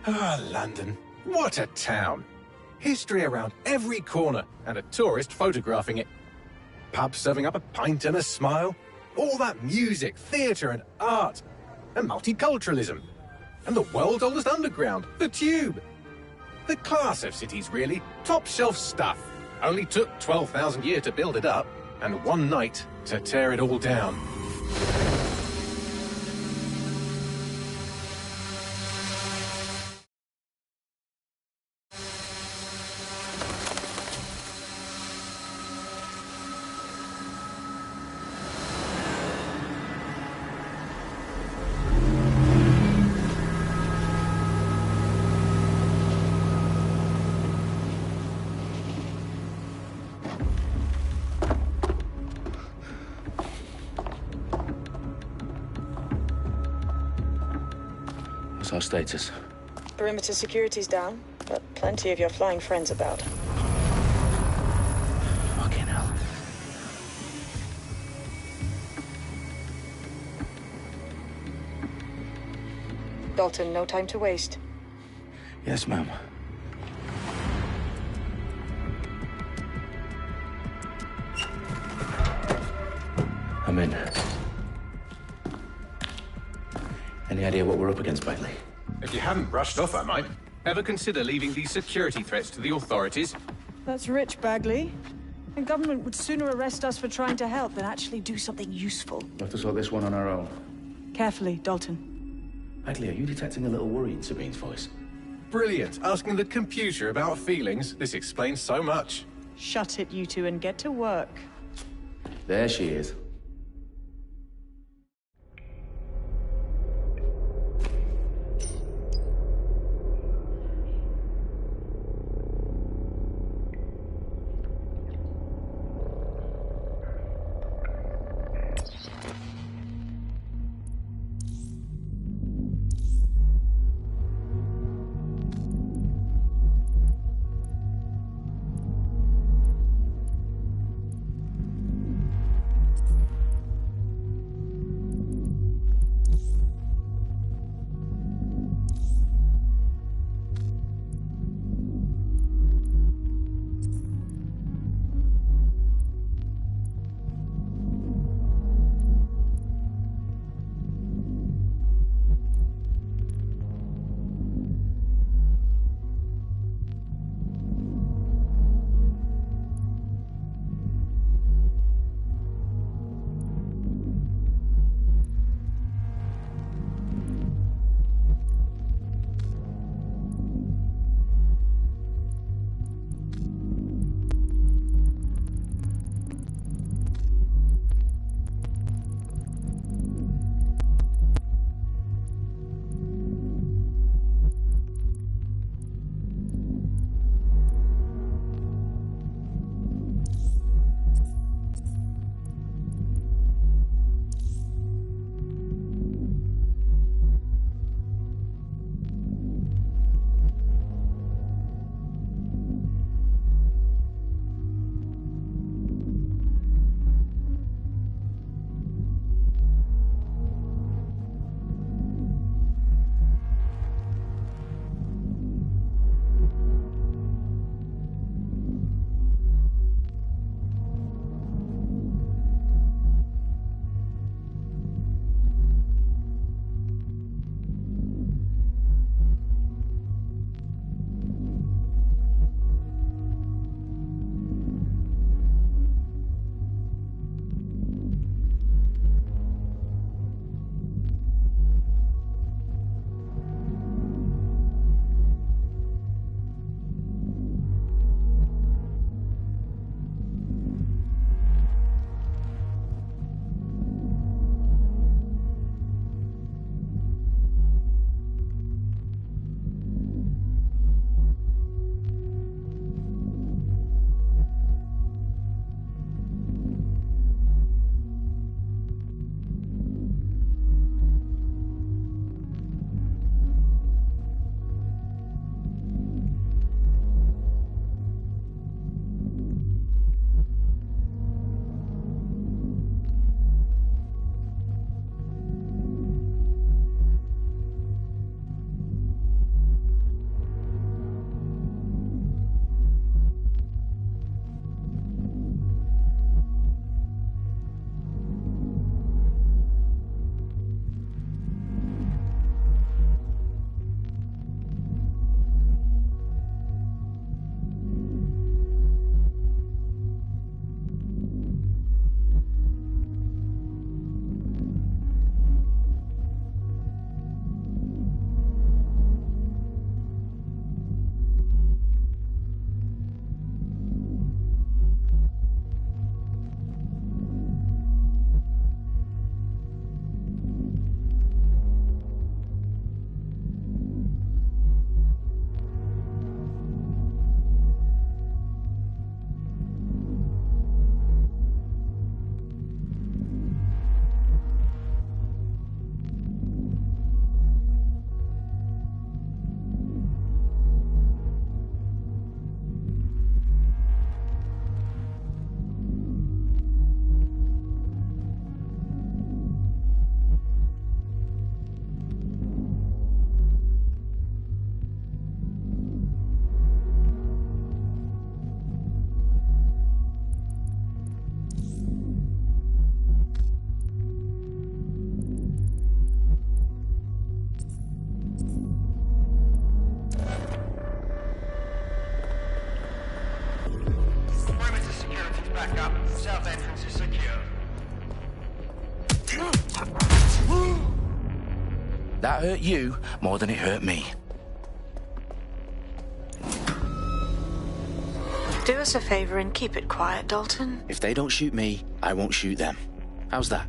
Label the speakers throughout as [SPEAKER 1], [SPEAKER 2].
[SPEAKER 1] Ah, London. What a town. History around every corner, and a tourist photographing it. Pubs serving up a pint and a smile. All that music, theatre and art. And multiculturalism. And the world's oldest underground, the Tube. The class of cities, really. Top shelf stuff. Only took 12,000 years to build it up, and one night to tear it all down.
[SPEAKER 2] What's our status?
[SPEAKER 3] Perimeter security's down, but plenty of your flying friends about.
[SPEAKER 2] Fucking hell.
[SPEAKER 3] Dalton, no time to waste.
[SPEAKER 2] Yes, ma'am. I'm in. Any idea what we're up against, Bagley?
[SPEAKER 1] If you hadn't brushed off, I might. Ever consider leaving these security threats to the authorities?
[SPEAKER 4] That's rich, Bagley. The government would sooner arrest us for trying to help than actually do something useful.
[SPEAKER 2] We'll have to sort this one on our own.
[SPEAKER 4] Carefully, Dalton.
[SPEAKER 2] Bagley, are you detecting a little worry in Sabine's voice?
[SPEAKER 1] Brilliant. Asking the computer about feelings. This explains so much.
[SPEAKER 4] Shut it, you two, and get to work.
[SPEAKER 2] There she is. That hurt you more than it hurt me.
[SPEAKER 3] Do us a favor and keep it quiet, Dalton.
[SPEAKER 2] If they don't shoot me, I won't shoot them. How's that?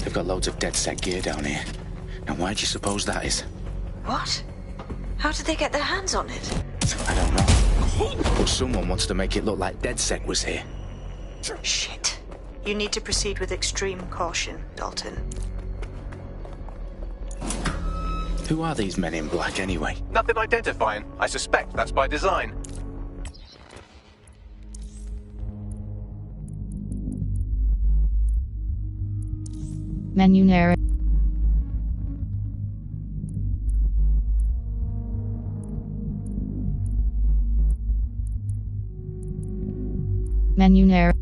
[SPEAKER 2] They've got loads of DedSec gear down here. Now why do you suppose that is?
[SPEAKER 3] What? How did they get their hands on it?
[SPEAKER 2] I don't know. But someone wants to make it look like DedSec was here.
[SPEAKER 3] Shit. You need to proceed with extreme caution, Dalton.
[SPEAKER 2] Who are these men in black anyway?
[SPEAKER 1] Nothing identifying. I suspect that's by design.
[SPEAKER 5] Menu narrative. Menu narrative.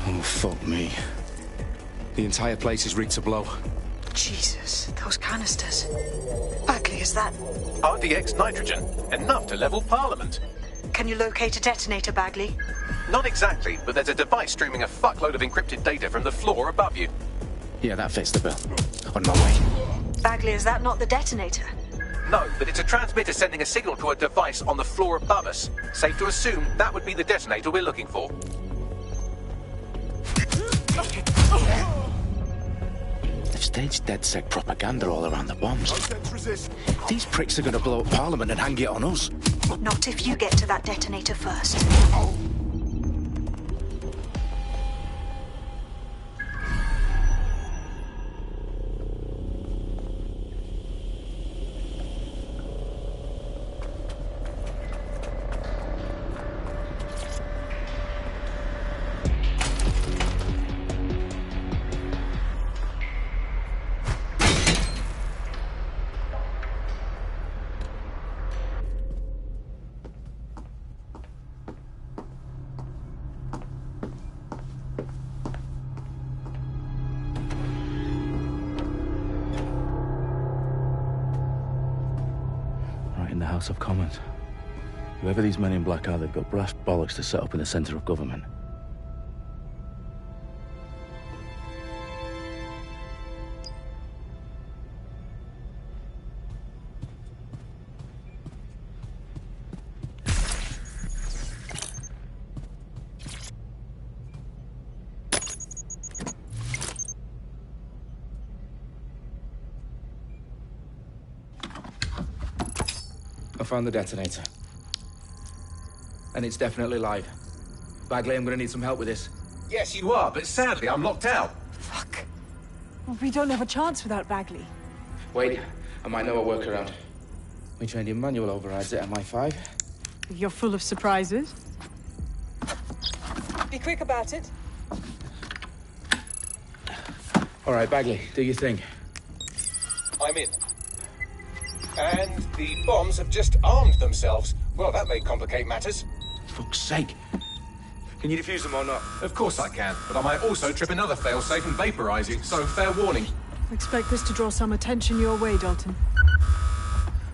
[SPEAKER 2] Oh, fuck me. The entire place is rigged to blow.
[SPEAKER 3] Jesus, those canisters. Bagley, is that...
[SPEAKER 1] RDX nitrogen. Enough to level Parliament.
[SPEAKER 3] Can you locate a detonator, Bagley?
[SPEAKER 1] Not exactly, but there's a device streaming a fuckload of encrypted data from the floor above you.
[SPEAKER 2] Yeah, that fits the bill. On my way.
[SPEAKER 3] Bagley, is that not the detonator?
[SPEAKER 1] No, but it's a transmitter sending a signal to a device on the floor above us. Safe to assume that would be the detonator we're looking for.
[SPEAKER 2] They've staged DedSec propaganda all around the bombs. These pricks are going to blow up Parliament and hang it on us.
[SPEAKER 3] Not if you get to that detonator first.
[SPEAKER 2] In the House of Commons. Whoever these men in black are, they've got brass bollocks to set up in the centre of government.
[SPEAKER 6] I found the detonator. And it's definitely live. Bagley, I'm gonna need some help with this.
[SPEAKER 1] Yes, you are, but sadly I'm locked out.
[SPEAKER 4] Fuck. Well, we don't have a chance without Bagley.
[SPEAKER 6] Wait, I might know a workaround. We trained in manual overrides at MI5.
[SPEAKER 4] You're full of surprises. Be quick about it.
[SPEAKER 6] All right, Bagley, do your thing.
[SPEAKER 1] I'm in. And the bombs have just armed themselves. Well, that may complicate matters.
[SPEAKER 2] Fuck's sake.
[SPEAKER 6] Can you defuse them or not?
[SPEAKER 1] Of course I can, but I might also trip another failsafe and vaporize you, so fair warning.
[SPEAKER 4] Expect this to draw some attention your way, Dalton.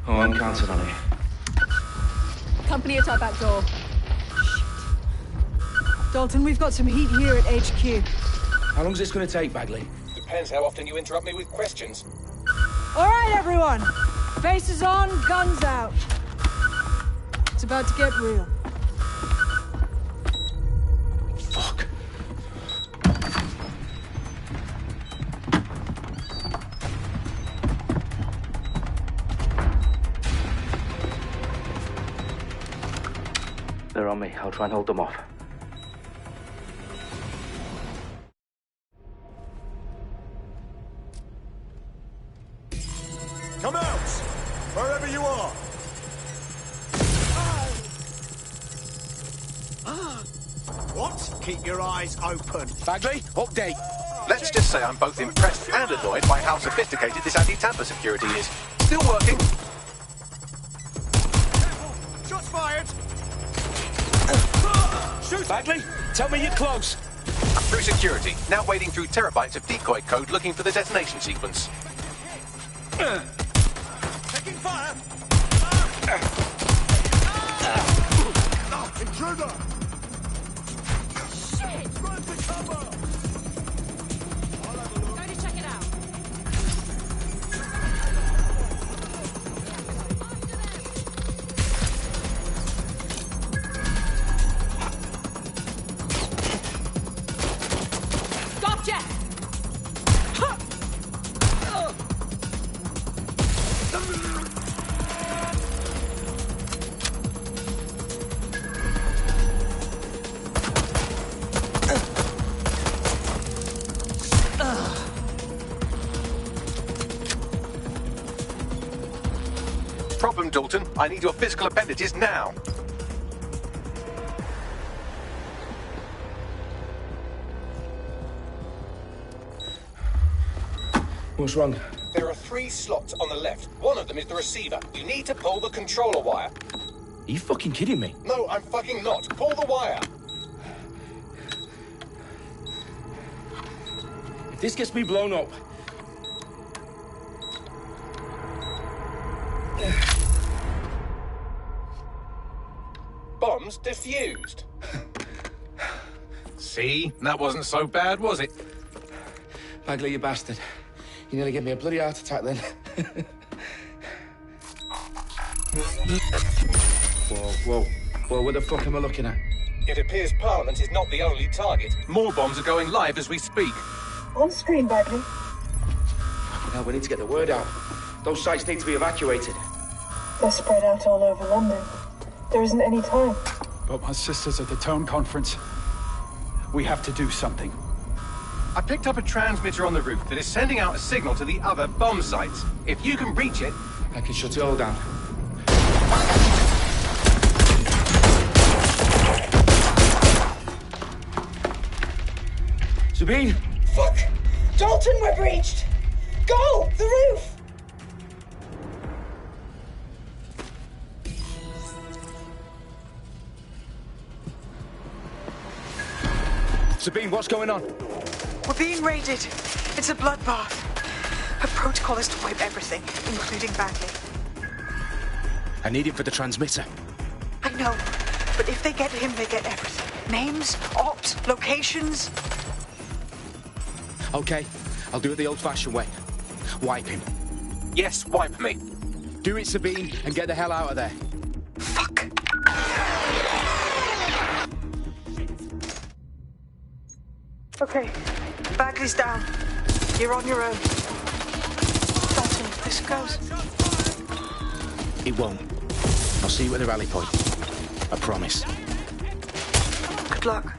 [SPEAKER 6] Oh, I'm counting on it.
[SPEAKER 7] Company at our back door.
[SPEAKER 4] Shit. Dalton, we've got some heat here at HQ.
[SPEAKER 6] How long is this going to take, Bagley?
[SPEAKER 1] Depends how often you interrupt me with questions.
[SPEAKER 4] All right, everyone. Faces on, guns out. It's about to get real.
[SPEAKER 2] Fuck.
[SPEAKER 6] They're on me. I'll try and hold them off.
[SPEAKER 7] Come out! Wherever you are! What? Keep your eyes open.
[SPEAKER 2] Bagley, update.
[SPEAKER 1] Let's just say I'm both impressed and annoyed by how sophisticated this anti-tamper security is. Still working.
[SPEAKER 7] Shots fired! Shoot!
[SPEAKER 2] Bagley, tell me you're close.
[SPEAKER 1] I'm through security, now wading through terabytes of decoy code looking for the detonation sequence.
[SPEAKER 7] Taking fire! Intruder! Shit! Run to cover!
[SPEAKER 4] Go to check it out. Gotcha!
[SPEAKER 1] Problem, Dalton. I need your physical appendages now.
[SPEAKER 6] What's wrong?
[SPEAKER 1] There are 3 slots on the left. One of them is the receiver. You need to pull the controller wire.
[SPEAKER 6] Are you fucking kidding me?
[SPEAKER 1] No, I'm fucking not. Pull the wire.
[SPEAKER 6] If this gets me blown up...
[SPEAKER 1] Bombs defused. See? That wasn't so bad, was it?
[SPEAKER 6] Bagley, you bastard. You nearly gave me a bloody heart attack then. Whoa. What the fuck am I looking at?
[SPEAKER 1] It appears Parliament is not the only target. More bombs are going live as we speak.
[SPEAKER 8] On screen, Bagley.
[SPEAKER 6] Now we need to get the word out. Those sites need to be evacuated.
[SPEAKER 8] They're spread out all over London. There isn't any time.
[SPEAKER 9] But my sister's at the town conference. We have to do something.
[SPEAKER 1] I picked up a transmitter on the roof that is sending out a signal to the other bomb sites. If you can reach it...
[SPEAKER 6] I can shut it all down. Sabine!
[SPEAKER 8] Fuck! Dalton, we're breached! Go! The roof!
[SPEAKER 6] Sabine, what's going on?
[SPEAKER 3] We're being raided. It's a bloodbath. Her protocol is to wipe everything, including Bagley.
[SPEAKER 2] I need him for the transmitter.
[SPEAKER 3] I know, but if they get him, they get everything. Names, ops, locations.
[SPEAKER 2] Okay, I'll do it the old-fashioned way. Wipe him.
[SPEAKER 1] Yes, wipe me.
[SPEAKER 2] Do it, Sabine, and get the hell out of there.
[SPEAKER 3] Fuck. Okay, Bagley's down. You're on your own. Dalton, if this goes...
[SPEAKER 2] It won't. I'll see you at the rally point. I promise.
[SPEAKER 3] Good luck.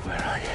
[SPEAKER 2] Where are you?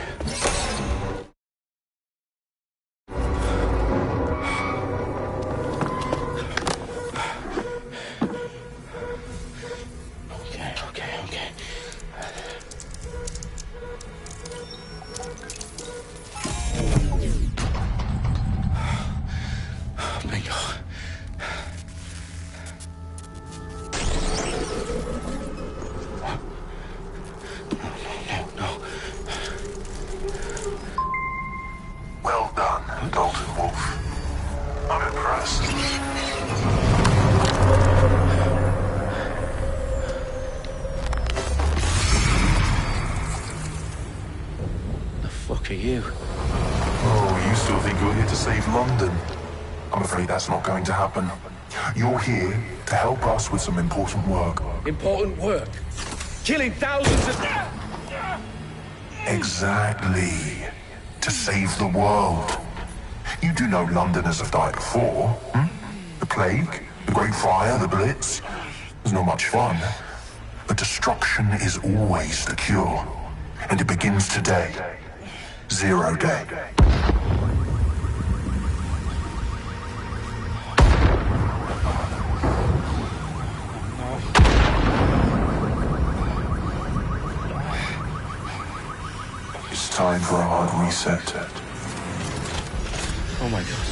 [SPEAKER 10] That's not going to happen. You're here to help us with some important work.
[SPEAKER 2] Important work? Killing thousands of...
[SPEAKER 10] Exactly. To save the world. You do know Londoners have died before, hmm? The plague, the Great Fire, the Blitz. It's not much fun. But destruction is always the cure. And it begins today. 0 day. It's time for a hard reset.
[SPEAKER 2] Oh my God.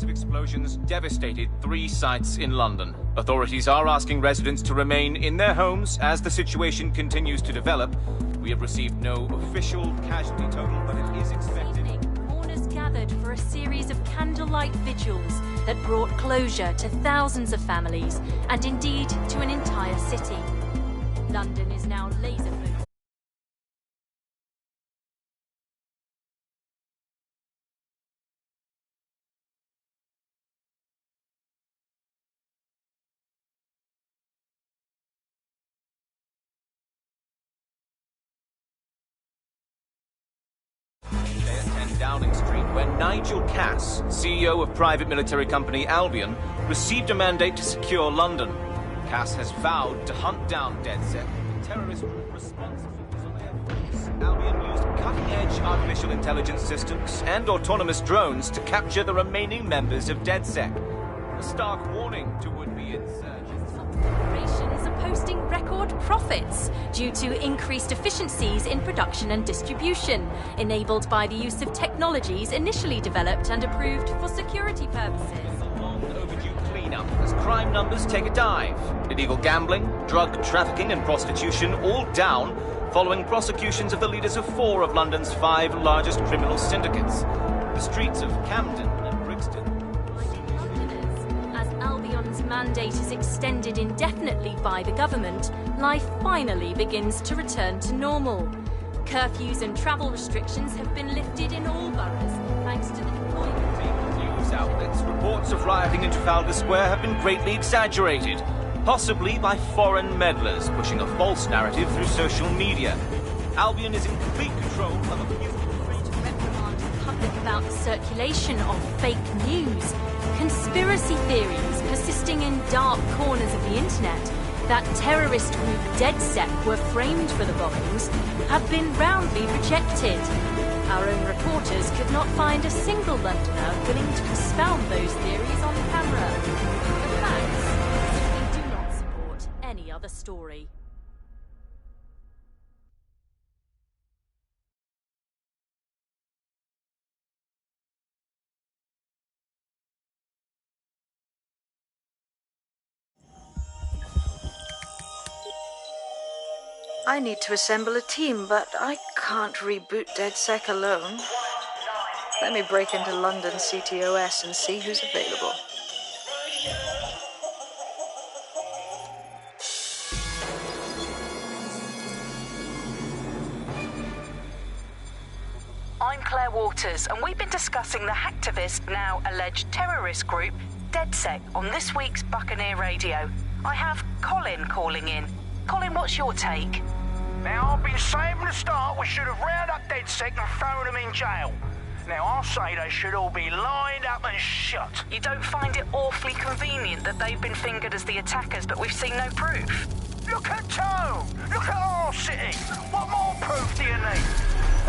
[SPEAKER 11] Explosions devastated 3 sites in London. Authorities are asking residents to remain in their homes as the situation continues to develop. We have received no official casualty total, but it is expected.
[SPEAKER 12] Mourners gathered for a series of candlelight vigils that brought closure to thousands of families and indeed to an entire city. London is now laser-focused.
[SPEAKER 11] Downing Street, where Nigel Cass, CEO of private military company Albion, received a mandate to secure London. Cass has vowed to hunt down DedSec, the terrorist group responsible for their. Albion used cutting-edge artificial intelligence systems and autonomous drones to capture the remaining members of DedSec. A stark warning to would-be insurgents.
[SPEAKER 12] Corporations are posting record profits due to increased efficiencies in production and distribution, enabled by the use of technologies initially developed and approved for security purposes.
[SPEAKER 11] A long overdue cleanup as crime numbers take a dive. Illegal gambling, drug trafficking and prostitution all down following prosecutions of the leaders of 4 of London's 5 largest criminal syndicates. The streets of Camden and Brixton.
[SPEAKER 12] Albion's mandate is extended indefinitely by the government, life finally begins to return to normal. Curfews and travel restrictions have been lifted in all boroughs, thanks to the deployment.
[SPEAKER 11] News outlets, reports of rioting in Trafalgar Square have been greatly exaggerated, possibly by foreign meddlers pushing a false narrative through social media. Albion is in complete control of a
[SPEAKER 12] reprimand the public about the circulation of fake news. Conspiracy theories persisting in dark corners of the internet that terrorist group DedSec were framed for the bombings have been roundly rejected. Our own reporters could not find a single Londoner willing to expound those theories on camera. The facts simply do not support any other story.
[SPEAKER 3] I need to assemble a team, but I can't reboot DedSec alone. Let me break into London CTOS and see who's available.
[SPEAKER 13] I'm Claire Waters, and we've been discussing the hacktivist, now alleged terrorist group, DedSec, on this week's Buccaneer Radio. I have Colin calling in. Colin, what's your take?
[SPEAKER 7] Now, I've been saying from the start we should have rounded up DedSec and thrown them in jail. Now, I'll say they should all be lined up and shot.
[SPEAKER 13] You don't find it awfully convenient that they've been fingered as the attackers, but we've seen no proof?
[SPEAKER 7] Look at Tone! Look at our city! What more proof do you need?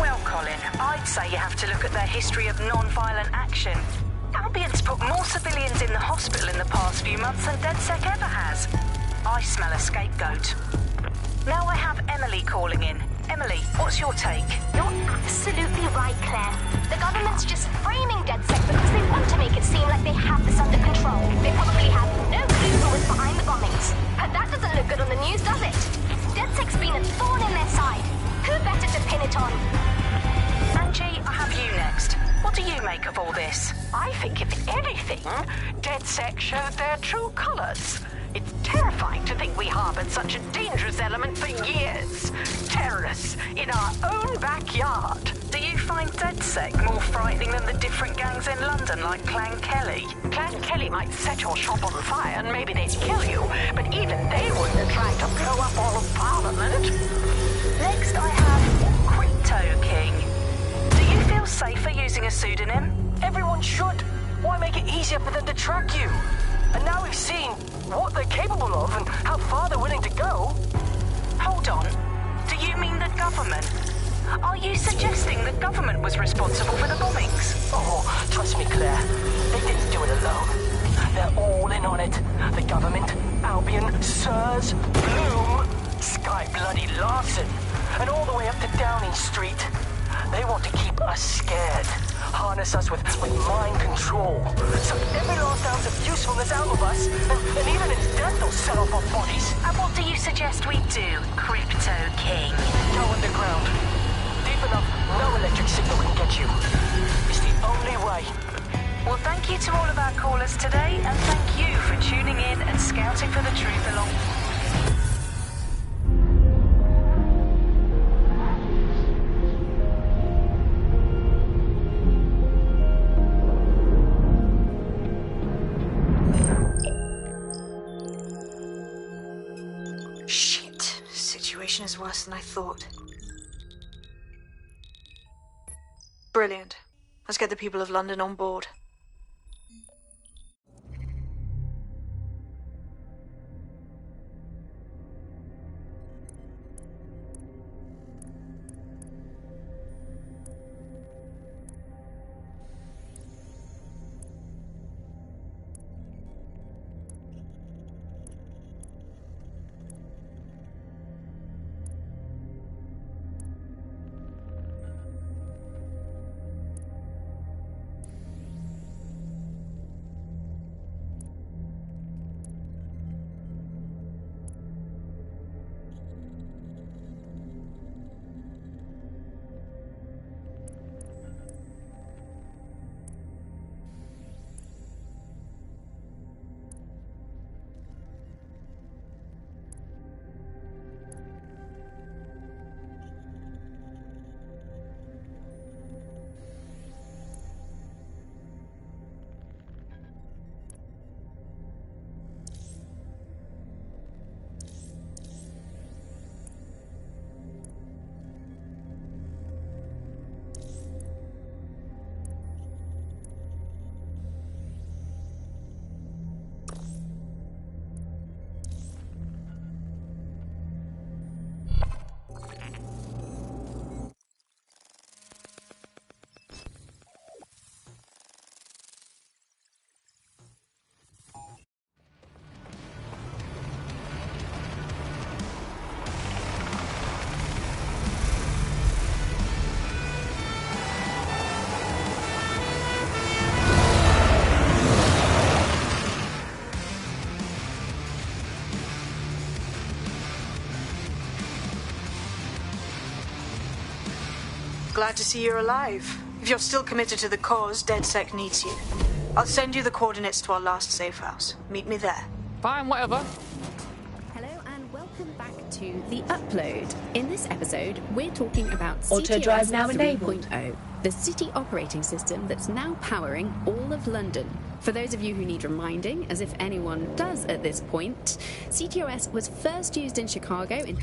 [SPEAKER 13] Well, Colin, I'd say you have to look at their history of non-violent action. Albion's put more civilians in the hospital in the past few months than DedSec ever has. I smell a scapegoat. Now I have Emily calling in. Emily, what's your take?
[SPEAKER 14] You're absolutely right, Claire. The government's just framing DedSec because they want to make it seem like they have this under control. They probably have no clue who was behind the bombings. But that doesn't look good on the news, does it? DedSec's been a thorn in their side. Who better to pin it on?
[SPEAKER 13] Angie, I have you next. What do you make of all this?
[SPEAKER 7] I think, if anything, DedSec showed their true colours. It's terrifying to think we harboured such a dangerous element for years. Terrorists in our own backyard.
[SPEAKER 13] Do you find DedSec more frightening than the different gangs in London like Clan Kelly?
[SPEAKER 7] Clan Kelly might set your shop on fire and maybe they'd kill you, but even they wouldn't have tried to blow up all of Parliament.
[SPEAKER 13] Next I have Crypto King. Do you feel safer using a pseudonym?
[SPEAKER 15] Everyone should. Why make it easier for them to track you? And now we've seen what they're capable of and how far they're willing to go.
[SPEAKER 13] Hold on. Do you mean the government? Are you suggesting the government was responsible for the bombings?
[SPEAKER 15] Oh, trust me, Claire. They didn't do it alone. They're all in on it. The government, Albion, Sirs, Bloom, Sky Bloody Larson, and all the way up to Downing Street. They want to keep us scared. Harness us with mind control. Suck every last ounce of usefulness out of us, and even in death they'll sell off our bodies.
[SPEAKER 13] And what do you suggest we do, Crypto King?
[SPEAKER 15] Go underground. Deep enough, no electric signal can get you. It's the only way.
[SPEAKER 13] Well, thank you to all of our callers today, and thank you for tuning in and scouting for the truth along.
[SPEAKER 3] Shit. Situation is worse than I thought. Brilliant. Let's get the people of London on board. Glad to see you're alive. If you're still committed to the cause, DedSec needs you. I'll send you the coordinates to our last safe house. Meet me there.
[SPEAKER 16] Fine, whatever.
[SPEAKER 17] Hello and welcome back to The Upload. In this episode, we're talking about
[SPEAKER 8] Auto
[SPEAKER 17] CTOS
[SPEAKER 8] drive now enabled.
[SPEAKER 17] 3.0, the city operating system that's now powering all of London. For those of you who need reminding, as if anyone does at this point, CTOS was first used in Chicago in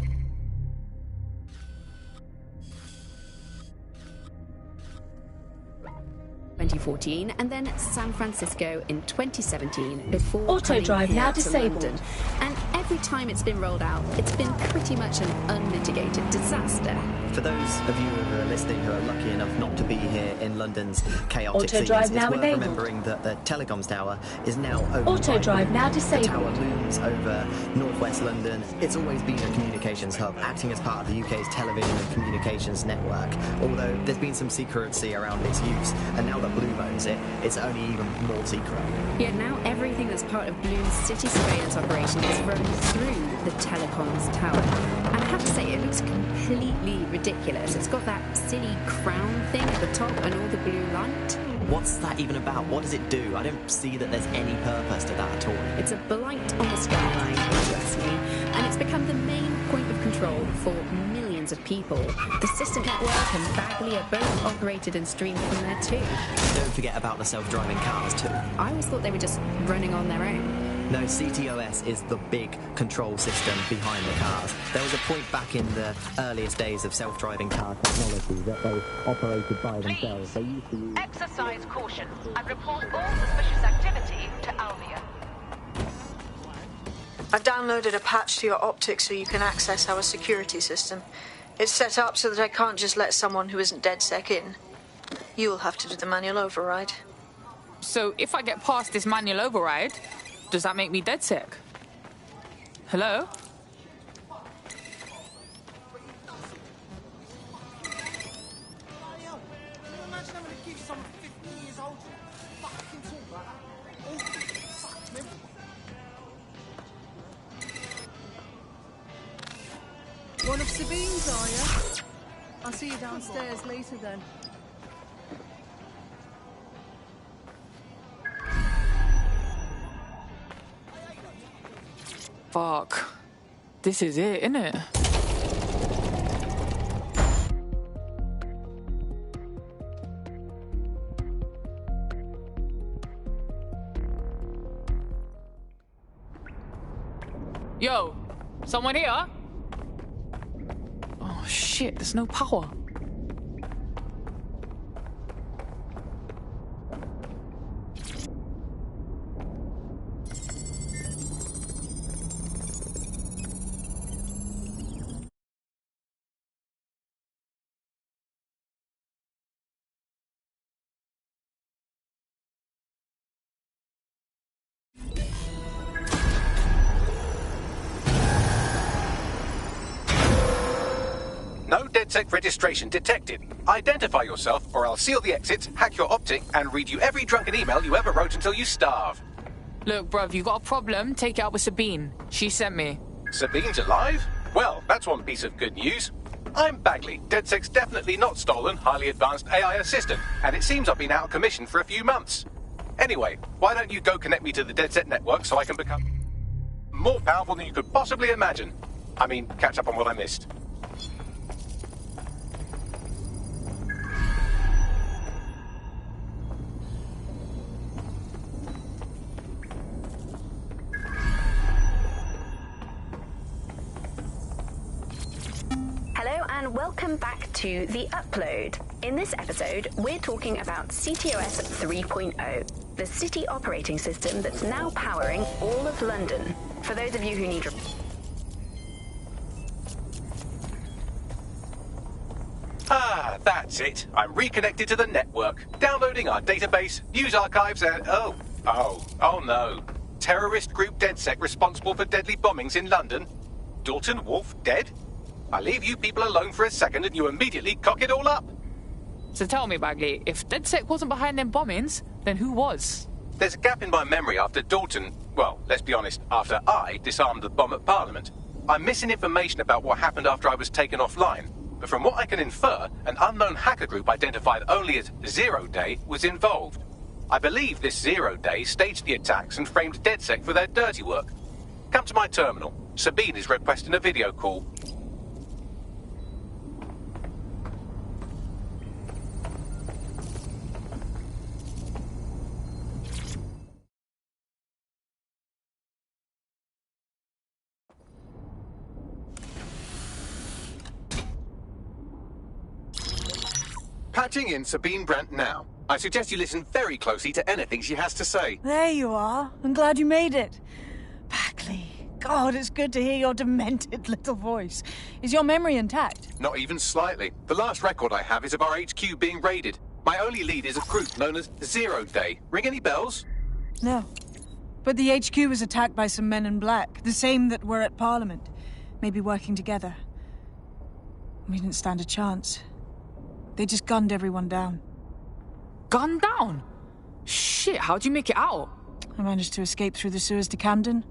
[SPEAKER 17] 2014, and then San Francisco in 2017 before
[SPEAKER 8] Auto drive now disabled.
[SPEAKER 17] London. And every time it's been rolled out, it's been pretty much an unmitigated disaster.
[SPEAKER 18] For those of you who are listening who are lucky enough not to be here in London's chaotic scenes, it's
[SPEAKER 8] now
[SPEAKER 18] worth
[SPEAKER 8] enabled.
[SPEAKER 18] remembering that the telecoms tower is now owned
[SPEAKER 8] Auto
[SPEAKER 18] by
[SPEAKER 8] drive now disabled.
[SPEAKER 18] The tower looms over northwest London. It's always been a communications hub, acting as part of the UK's television and communications network, although there's been some secrecy around its use, and now that Bloom owns it, it's only even more secret.
[SPEAKER 17] Yet now everything that's part of Bloom's city surveillance operation is run through the telecoms tower. And I have to say, it looks completely ridiculous. It's got that silly crown thing at the top and all the blue light.
[SPEAKER 18] What's that even about? What does it do? I don't see that there's any purpose to that at all.
[SPEAKER 17] It's a blight on the skyline, trust me, and it's become the main point of control for millions of people. The System Network and Bagley are both operated and streamed from there too.
[SPEAKER 18] Don't forget about the self-driving cars too.
[SPEAKER 17] I always thought they were just running on their own.
[SPEAKER 18] No, CTOS is the big control system behind the cars. There was a point back in the earliest days of self-driving car technology that they operated by themselves. They used to use...
[SPEAKER 7] Exercise caution and report all suspicious activity to Albion.
[SPEAKER 3] I've downloaded a patch to your optics so you can access our security system. It's set up so that I can't just let someone who isn't DedSec in. You'll have to do the manual override.
[SPEAKER 16] So if I get past this manual override, does that make me DedSec? Hello?
[SPEAKER 4] One of Sabine's, are you? I'll see you downstairs later then.
[SPEAKER 16] Fuck. This is it, innit? Yo, someone here? Oh shit, there's no power.
[SPEAKER 1] No DedSec registration detected. Identify yourself, or I'll seal the exits, hack your optic, and read you every drunken email you ever wrote until you starve.
[SPEAKER 16] Look, bruv, you got a problem? Take it out with Sabine. She sent me.
[SPEAKER 1] Sabine's alive? Well, that's one piece of good news. I'm Bagley, DedSec's definitely not stolen, highly advanced AI assistant, and it seems I've been out of commission for a few months. Anyway, why don't you go connect me to the DedSec network so I can become more powerful than you could possibly imagine? I mean, catch up on what I missed.
[SPEAKER 13] Hello and welcome back to The Upload. In this episode, we're talking about CTOS 3.0, the city operating system that's now powering all of London. For those of you who need...
[SPEAKER 1] Ah, that's it. I'm reconnected to the network, downloading our database, news archives, and... Oh no. Terrorist group DedSec responsible for deadly bombings in London? Dalton Wolf dead? I leave you people alone for a second and you immediately cock it all up.
[SPEAKER 16] So tell me, Bagley, if DedSec wasn't behind them bombings, then who was?
[SPEAKER 1] There's a gap in my memory after Dalton... Well, let's be honest, after I disarmed the bomb at Parliament. I'm missing information about what happened after I was taken offline. But from what I can infer, an unknown hacker group identified only as Zero Day was involved. I believe this Zero Day staged the attacks and framed DedSec for their dirty work. Come to my terminal. Sabine is requesting a video call. Patching in Sabine Brandt now. I suggest you listen very closely to anything she has to say.
[SPEAKER 4] There you are. I'm glad you made it. Bagley, God, it's good to hear your demented little voice. Is your memory intact?
[SPEAKER 1] Not even slightly. The last record I have is of our HQ being raided. My only lead is a group known as Zero Day. Ring any bells?
[SPEAKER 4] No. But the HQ was attacked by some men in black, the same that were at Parliament. Maybe working together. We didn't stand a chance. They just gunned everyone down.
[SPEAKER 16] Gunned down? Shit, how'd you make it out?
[SPEAKER 4] I managed to escape through the sewers to Camden.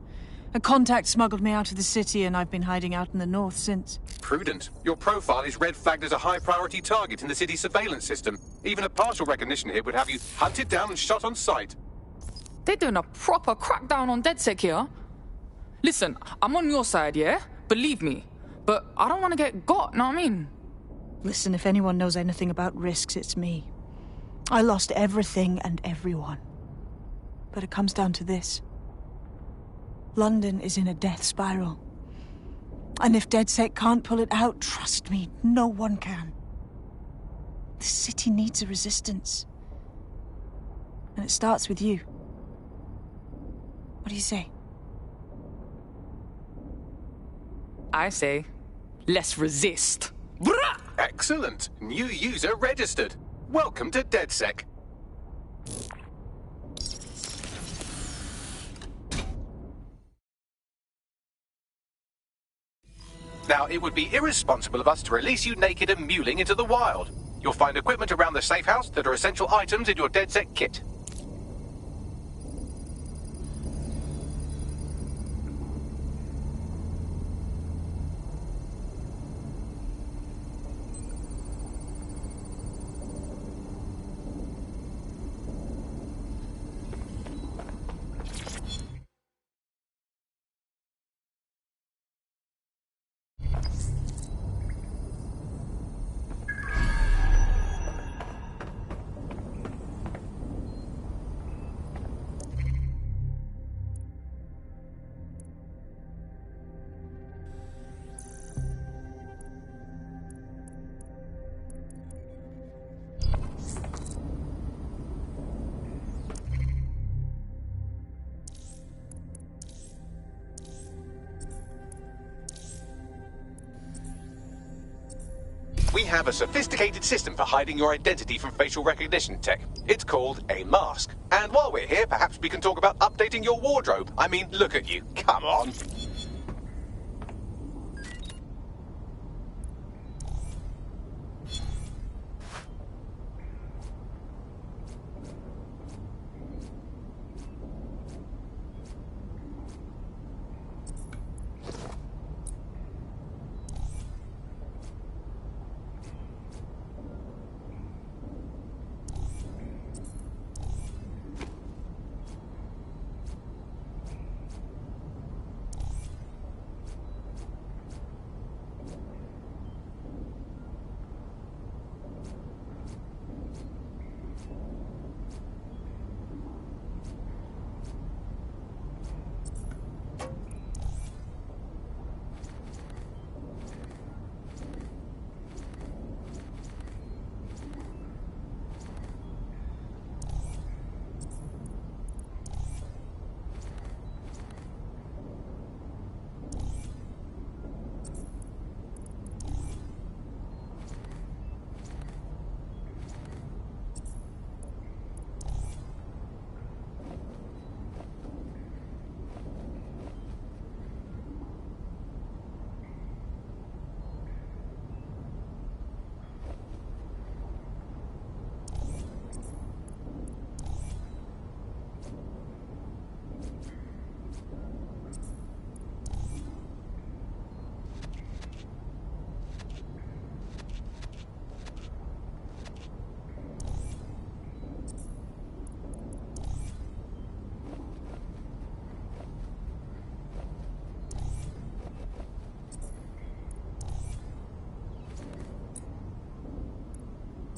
[SPEAKER 4] A contact smuggled me out of the city, and I've been hiding out in the north since.
[SPEAKER 1] Prudent. Your profile is red flagged as a high-priority target in the city's surveillance system. Even a partial recognition hit would have you hunted down and shot on sight.
[SPEAKER 16] They're doing a proper crackdown on DedSec here. Listen, I'm on your side, yeah? Believe me. But I don't want to get got, know what I mean?
[SPEAKER 4] Listen, if anyone knows anything about risks, it's me. I lost everything and everyone. But it comes down to this. London is in a death spiral. And if DedSec can't pull it out, trust me, no one can. The city needs a resistance. And it starts with you. What do you say?
[SPEAKER 16] I say, let's resist.
[SPEAKER 1] Excellent. New user registered. Welcome to DedSec. Now, it would be irresponsible of us to release you naked and mewling into the wild. You'll find equipment around the safe house that are essential items in your DedSec kit. We have a sophisticated system for hiding your identity from facial recognition tech. It's called a mask. And while we're here, perhaps we can talk about updating your wardrobe. I mean, look at you. Come on.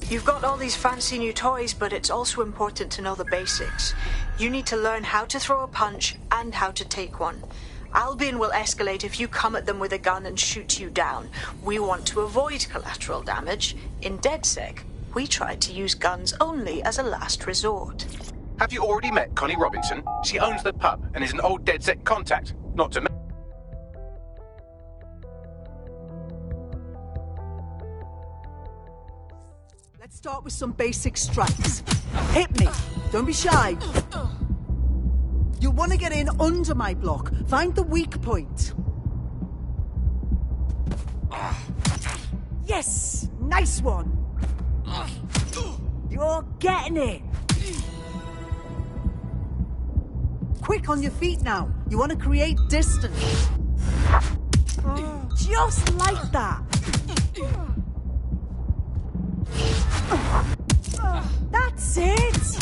[SPEAKER 3] You've got all these fancy new toys, but it's also important to know the basics. You need to learn how to throw a punch and how to take one. Albion will escalate if you come at them with a gun and shoot you down. We want to avoid collateral damage. In DedSec, we try to use guns only as a last resort.
[SPEAKER 1] Have you already met Connie Robinson? She owns the pub and is an old DedSec contact. Not to mention...
[SPEAKER 8] Let's start with some basic strikes. Hit me. Don't be shy. You'll want to get in under my block. Find the weak point. Yes! Nice one! You're getting it! quick on your feet now. You want to create distance. Just like that. That's it.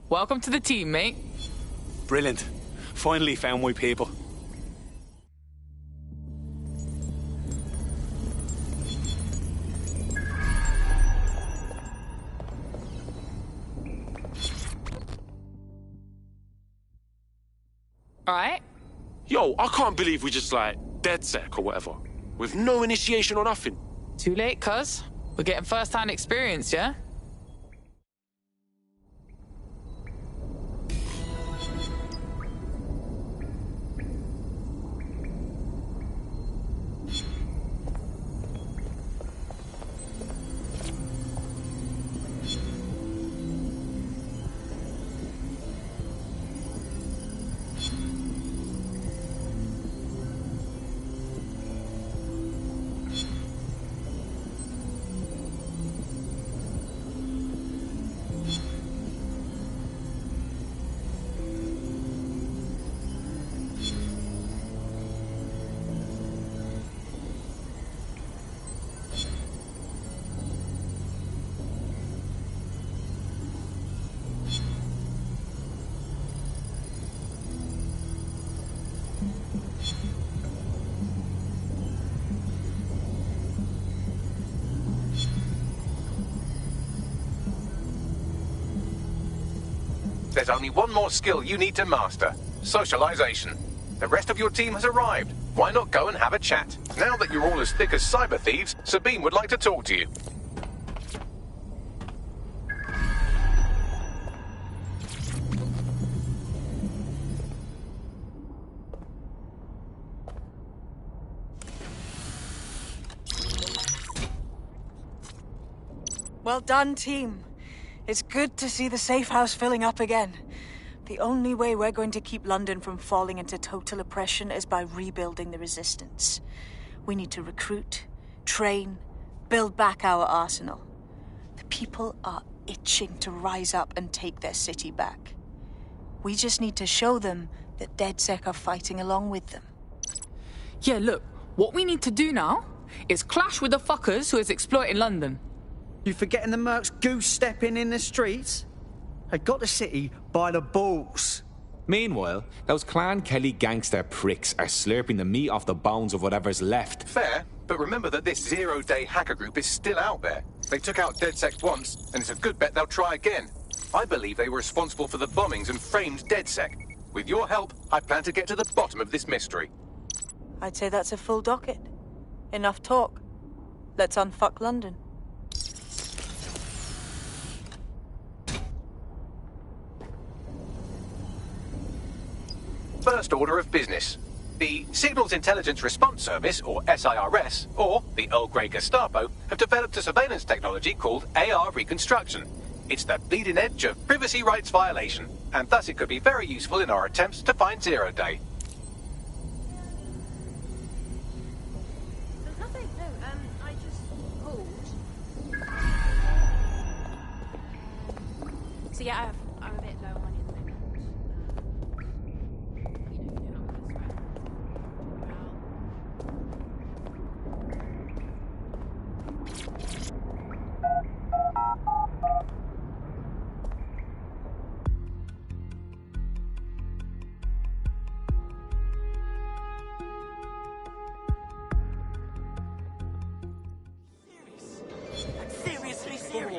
[SPEAKER 16] Welcome to the team, mate.
[SPEAKER 19] Brilliant. Finally found my people.
[SPEAKER 16] Alright.
[SPEAKER 20] Yo, I can't believe we just, like, DedSec or whatever. With no initiation or nothing.
[SPEAKER 16] Too late, cuz. We're getting first-hand experience, yeah?
[SPEAKER 1] There's only one more skill you need to master. Socialization. The rest of your team has arrived. Why not go and have a chat? Now that you're all as thick as cyber thieves, Sabine would like to talk to you.
[SPEAKER 4] Well done, team. It's good to see the safe house filling up again. The only way we're going to keep London from falling into total oppression is by rebuilding the resistance. We need to recruit, train, build back our arsenal. The people are itching to rise up and take their city back. We just need to show them that DedSec are fighting along with them.
[SPEAKER 16] Yeah, look, what we need to do now is clash with the fuckers who is exploiting London.
[SPEAKER 21] You forgetting the mercs goose-stepping in the streets? They got the city by the balls.
[SPEAKER 22] Meanwhile, those Clan Kelly gangster pricks are slurping the meat off the bones of whatever's left.
[SPEAKER 1] Fair, but remember that this zero-day hacker group is still out there. They took out DedSec once, and it's a good bet they'll try again. I believe they were responsible for the bombings and framed DedSec. With your help, I plan to get to the bottom of this mystery.
[SPEAKER 4] I'd say that's a full docket. Enough talk. Let's unfuck London.
[SPEAKER 1] First order of business. The Signals Intelligence Response Service, or SIRS, or the Earl Grey Gestapo, have developed a surveillance technology called AR Reconstruction. It's the bleeding edge of privacy rights violation, and thus it could be very useful in our attempts to find Zero Day.
[SPEAKER 12] So yeah, I'm a bit low on money at the moment.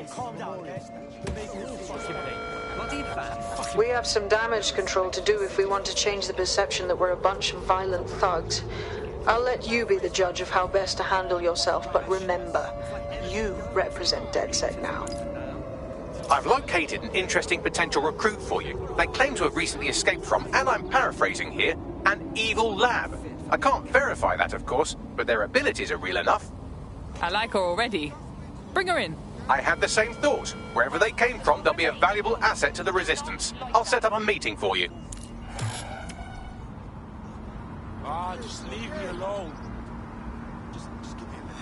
[SPEAKER 15] Calm down, okay? Bloody fan.
[SPEAKER 3] We have some damage control to do if we want to change the perception that we're a bunch of violent thugs. I'll let you be the judge of how best to handle yourself, but remember, you represent DedSec now.
[SPEAKER 1] I've located an interesting potential recruit for you. They claim to have recently escaped from, and I'm paraphrasing here, an evil lab. I can't verify that, of course, but their abilities are real enough.
[SPEAKER 16] I like her already. Bring her in.
[SPEAKER 1] I had the same thought. Wherever they came from, they'll be a valuable asset to the Resistance. I'll set up a meeting for you.
[SPEAKER 20] Ah, just leave me alone. Just give me a minute.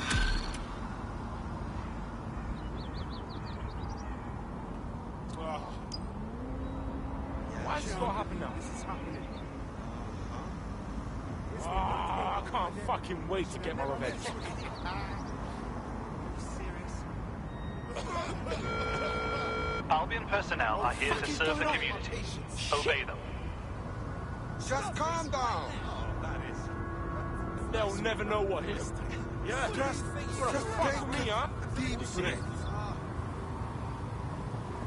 [SPEAKER 20] Why is this not happening now? This is happening. I can't fucking wait to get my revenge.
[SPEAKER 5] Albion personnel are here to serve the community. Obey them.
[SPEAKER 20] Just calm down. They'll never know what hit them. Yeah, just fuck with me, huh?